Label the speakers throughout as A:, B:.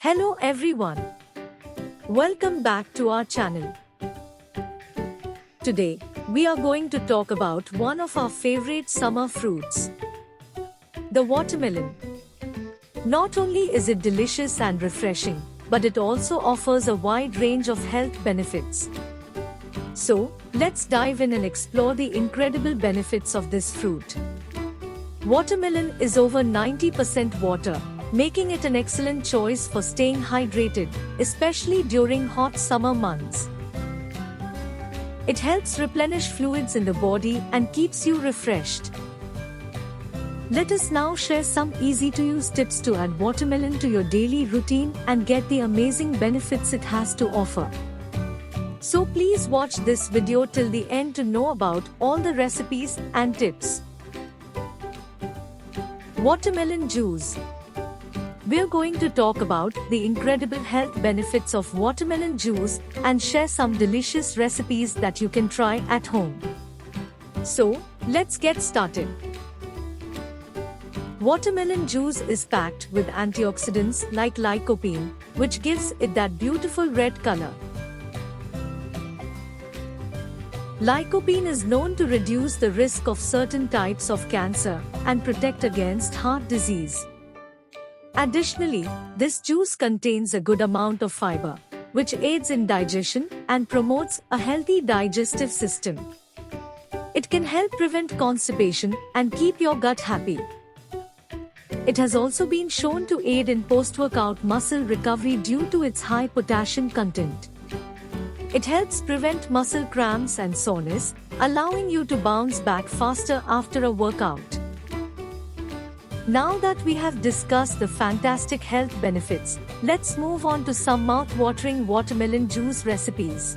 A: Hello everyone. Welcome back to our channel. Today, we are going to talk about one of our favorite summer fruits, the watermelon. Not only is it delicious and refreshing, but it also offers a wide range of health benefits. So, let's dive in and explore the incredible benefits of this fruit. Watermelon is over 90% water, making it an excellent choice for staying hydrated, especially during hot summer months. It helps replenish fluids in the body and keeps you refreshed. Let us now share some easy-to-use tips to add watermelon to your daily routine and get the amazing benefits it has to offer. So please watch this video till the end to know about all the recipes and tips. Watermelon juice. We're going to talk about the incredible health benefits of watermelon juice and share some delicious recipes that you can try at home. So, let's get started. Watermelon juice is packed with antioxidants like lycopene, which gives it that beautiful red color. Lycopene is known to reduce the risk of certain types of cancer and protect against heart disease. Additionally, this juice contains a good amount of fiber, which aids in digestion and promotes a healthy digestive system. It can help prevent constipation and keep your gut happy. It has also been shown to aid in post-workout muscle recovery due to its high potassium content. It helps prevent muscle cramps and soreness, allowing you to bounce back faster after a workout. Now that we have discussed the fantastic health benefits, let's move on to some mouth-watering watermelon juice recipes.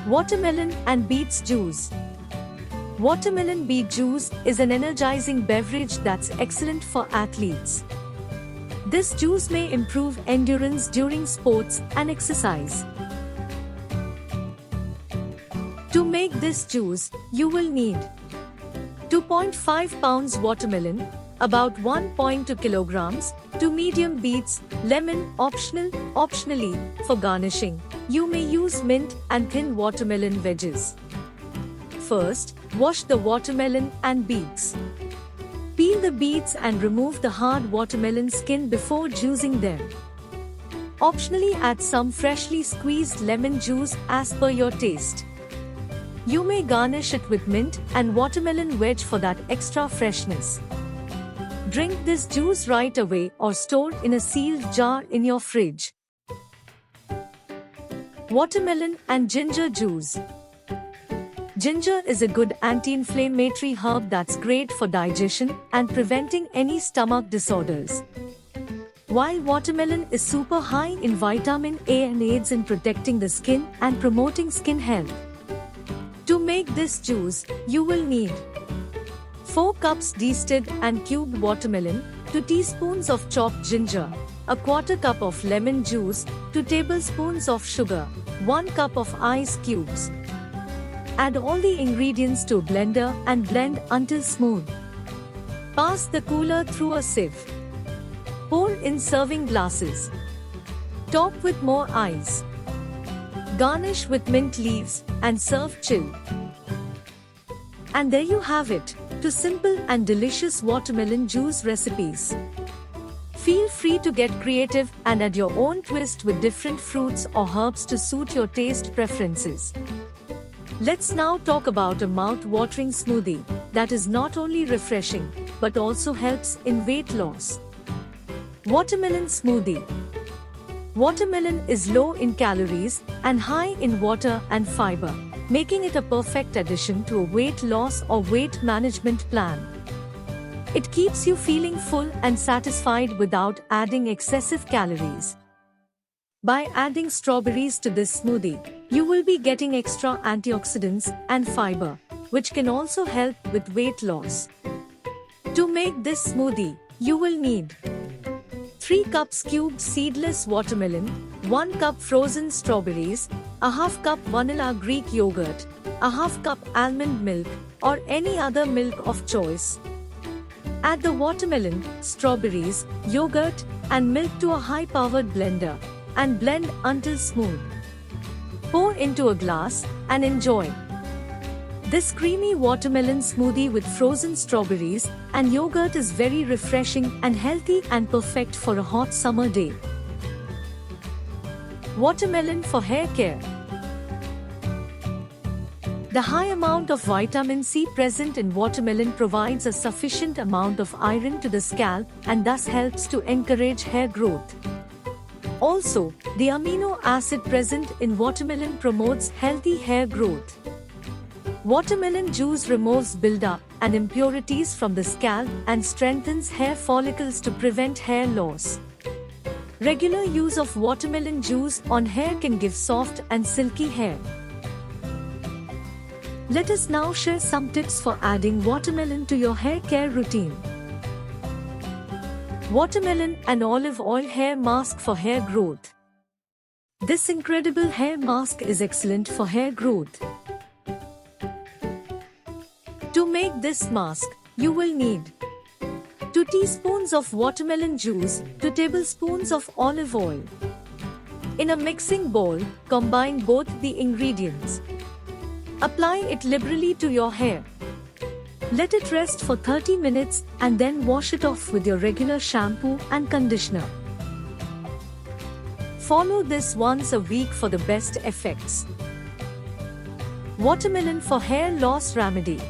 A: Watermelon and beets juice. Watermelon beet juice is an energizing beverage that's excellent for athletes. This juice may improve endurance during sports and exercise. To make this juice, you will need 2.5 pounds watermelon, about 1.2 kilograms, 2 medium beets, lemon optionally, for garnishing. You may use mint and thin watermelon wedges. First, wash the watermelon and beets. Peel the beets and remove the hard watermelon skin before juicing them. Optionally add some freshly squeezed lemon juice as per your taste. You may garnish it with mint and watermelon wedge for that extra freshness. Drink this juice right away or store in a sealed jar in your fridge. Watermelon and ginger juice. Ginger is a good anti-inflammatory herb that's great for digestion and preventing any stomach disorders. While watermelon is super high in vitamin A and aids in protecting the skin and promoting skin health. To make this juice, you will need 4 cups de-stilled and cubed watermelon, 2 teaspoons of chopped ginger, a quarter cup of lemon juice, 2 tablespoons of sugar, 1 cup of ice cubes. Add all the ingredients to a blender and blend until smooth. Pass the cooler through a sieve. Pour in serving glasses. Top with more ice. Garnish with mint leaves and serve chilled. And there you have it, 2 simple and delicious watermelon juice recipes. Feel free to get creative and add your own twist with different fruits or herbs to suit your taste preferences. Let's now talk about a mouth-watering smoothie that is not only refreshing but also helps in weight loss. Watermelon smoothie. Watermelon is low in calories and high in water and fiber, making it a perfect addition to a weight loss or weight management plan. It keeps you feeling full and satisfied without adding excessive calories. By adding strawberries to this smoothie, you will be getting extra antioxidants and fiber, which can also help with weight loss. To make this smoothie, you will need 3 cups cubed seedless watermelon, 1 cup frozen strawberries, a half cup vanilla Greek yogurt, a half cup almond milk, or any other milk of choice. Add the watermelon, strawberries, yogurt, and milk to a high-powered blender and blend until smooth. Pour into a glass and enjoy. This creamy watermelon smoothie with frozen strawberries and yogurt is very refreshing and healthy and perfect for a hot summer day. Watermelon for hair care. The high amount of vitamin C present in watermelon provides a sufficient amount of iron to the scalp and thus helps to encourage hair growth. Also, the amino acid present in watermelon promotes healthy hair growth. Watermelon juice removes buildup and impurities from the scalp and strengthens hair follicles to prevent hair loss. Regular use of watermelon juice on hair can give soft and silky hair. Let us now share some tips for adding watermelon to your hair care routine. Watermelon and olive oil hair mask for hair growth. This incredible hair mask is excellent for hair growth. To make this mask, you will need 2 teaspoons of watermelon juice, 2 tablespoons of olive oil. In a mixing bowl, combine both the ingredients. Apply it liberally to your hair. Let it rest for 30 minutes and then wash it off with your regular shampoo and conditioner. Follow this once a week for the best effects. Watermelon for hair loss remedy.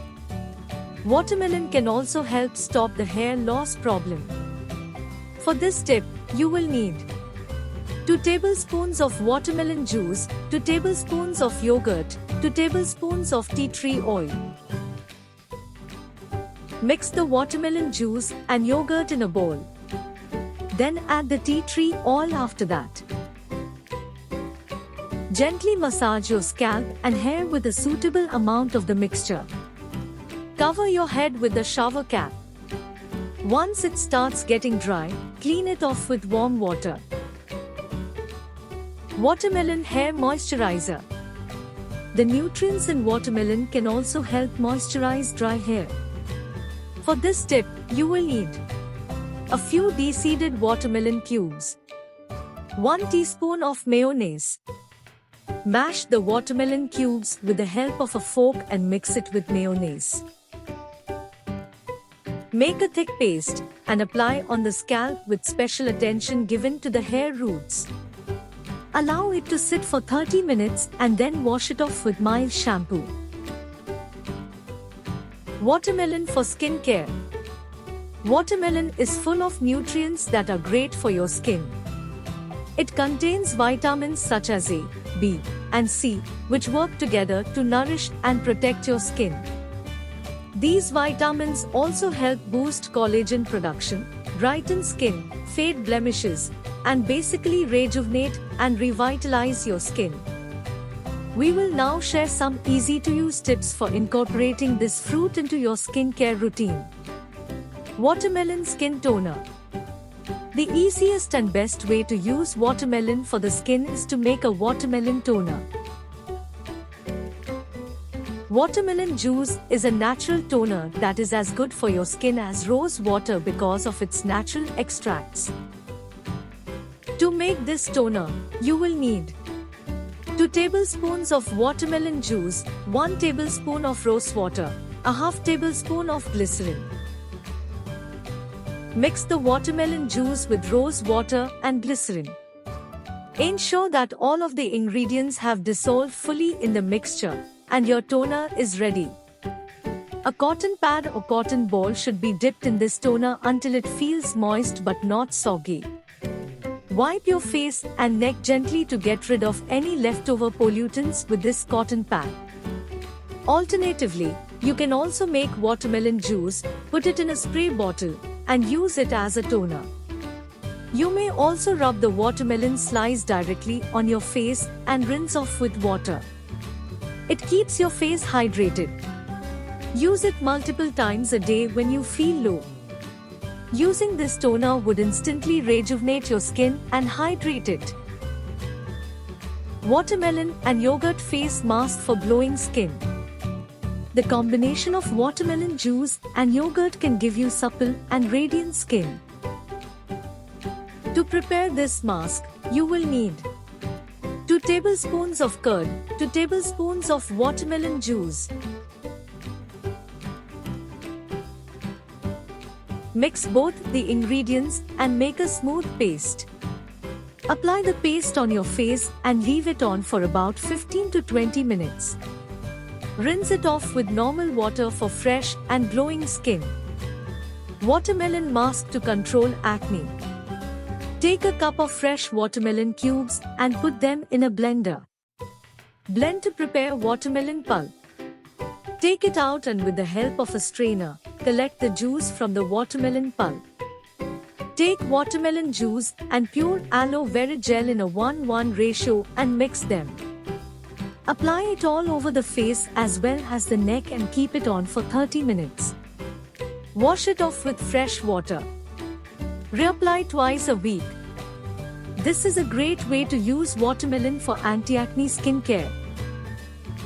A: Watermelon can also help stop the hair loss problem. For this tip, you will need 2 tablespoons of watermelon juice, 2 tablespoons of yogurt, 2 tablespoons of tea tree oil. Mix the watermelon juice and yogurt in a bowl. Then add the tea tree oil after that. Gently massage your scalp and hair with a suitable amount of the mixture. Cover your head with the shower cap. Once it starts getting dry, clean it off with warm water. Watermelon hair moisturizer. The nutrients in watermelon can also help moisturize dry hair. For this tip, you will need a few de-seeded watermelon cubes, 1 teaspoon of mayonnaise. Mash the watermelon cubes with the help of a fork and mix it with mayonnaise. Make a thick paste and apply on the scalp with special attention given to the hair roots. Allow it to sit for 30 minutes and then wash it off with mild shampoo. Watermelon for skin care. Watermelon is full of nutrients that are great for your skin. It contains vitamins such as A, B, and C, which work together to nourish and protect your skin. These vitamins also help boost collagen production, brighten skin, fade blemishes, and basically rejuvenate and revitalize your skin. We will now share some easy-to-use tips for incorporating this fruit into your skincare routine. Watermelon skin toner. The easiest and best way to use watermelon for the skin is to make a watermelon toner. Watermelon juice is a natural toner that is as good for your skin as rose water because of its natural extracts. To make this toner, you will need 2 tablespoons of watermelon juice, 1 tablespoon of rose water, a half tablespoon of glycerin. Mix the watermelon juice with rose water and glycerin. Ensure that all of the ingredients have dissolved fully in the mixture and your toner is ready. A cotton pad or cotton ball should be dipped in this toner until it feels moist but not soggy. Wipe your face and neck gently to get rid of any leftover pollutants with this cotton pad. Alternatively, you can also make watermelon juice, put it in a spray bottle, and use it as a toner. You may also rub the watermelon slice directly on your face and rinse off with water. It keeps your face hydrated. Use it multiple times a day when you feel low. Using this toner would instantly rejuvenate your skin and hydrate it. Watermelon and yogurt face mask for glowing skin. The combination of watermelon juice and yogurt can give you supple and radiant skin. To prepare this mask, you will need 2 tablespoons of curd, 2 tablespoons of watermelon juice. Mix both the ingredients and make a smooth paste. Apply the paste on your face and leave it on for about 15 to 20 minutes. Rinse it off with normal water for fresh and glowing skin. Watermelon mask to control acne. Take a cup of fresh watermelon cubes and put them in a blender. Blend to prepare watermelon pulp. Take it out and with the help of a strainer, collect the juice from the watermelon pulp. Take watermelon juice and pure aloe vera gel in a 1:1 ratio and mix them. Apply it all over the face as well as the neck and keep it on for 30 minutes. Wash it off with fresh water. Reapply twice a week. This is a great way to use watermelon for anti-acne skincare.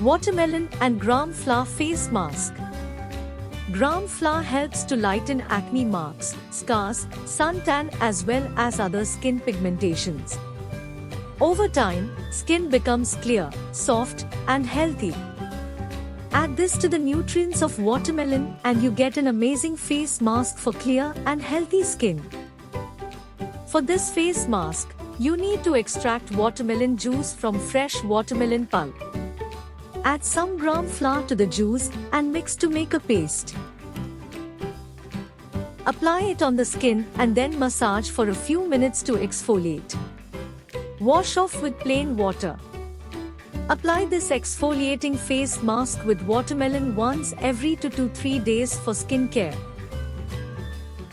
A: Watermelon and gram flour face mask. Gram flour helps to lighten acne marks, scars, suntan as well as other skin pigmentations. Over time, skin becomes clear, soft, and healthy. Add this to the nutrients of watermelon and you get an amazing face mask for clear and healthy skin. For this face mask, you need to extract watermelon juice from fresh watermelon pulp. Add some gram flour to the juice and mix to make a paste. Apply it on the skin and then massage for a few minutes to exfoliate. Wash off with plain water. Apply this exfoliating face mask with watermelon once every 2 to 3 days for skin care.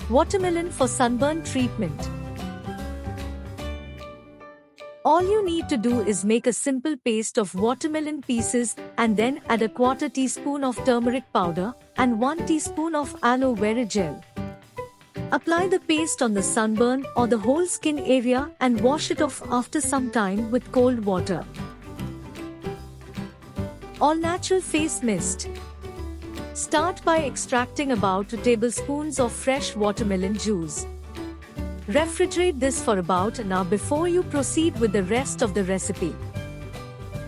A: Watermelon for sunburn treatment. All you need to do is make a simple paste of watermelon pieces and then add a 1/4 teaspoon of turmeric powder and 1 teaspoon of aloe vera gel. Apply the paste on the sunburn or the whole skin area and wash it off after some time with cold water. All natural face mist. Start by extracting about 2 tablespoons of fresh watermelon juice. Refrigerate this for about an hour before you proceed with the rest of the recipe.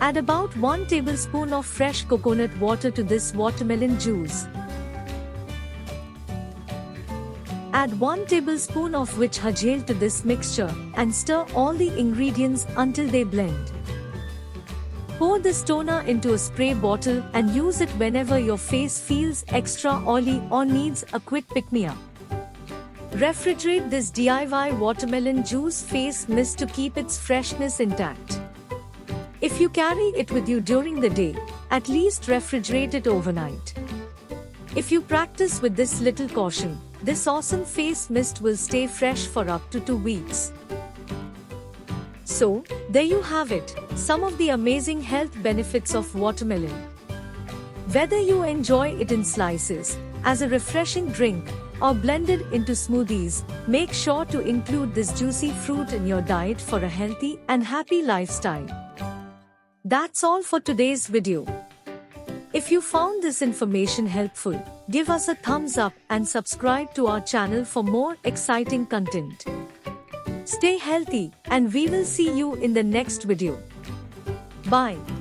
A: Add about 1 tablespoon of fresh coconut water to this watermelon juice. Add 1 tablespoon of witch hazel to this mixture and stir all the ingredients until they blend. Pour this toner into a spray bottle and use it whenever your face feels extra oily or needs a quick pick-me-up. Refrigerate this DIY watermelon juice face mist to keep its freshness intact. If you carry it with you during the day, at least refrigerate it overnight. If you practice with this little caution, this awesome face mist will stay fresh for up to 2 weeks. So, there you have it, some of the amazing health benefits of watermelon. Whether you enjoy it in slices, as a refreshing drink, or blended into smoothies, make sure to include this juicy fruit in your diet for a healthy and happy lifestyle. That's all for today's video. If you found this information helpful, give us a thumbs up and subscribe to our channel for more exciting content. Stay healthy and we will see you in the next video. Bye.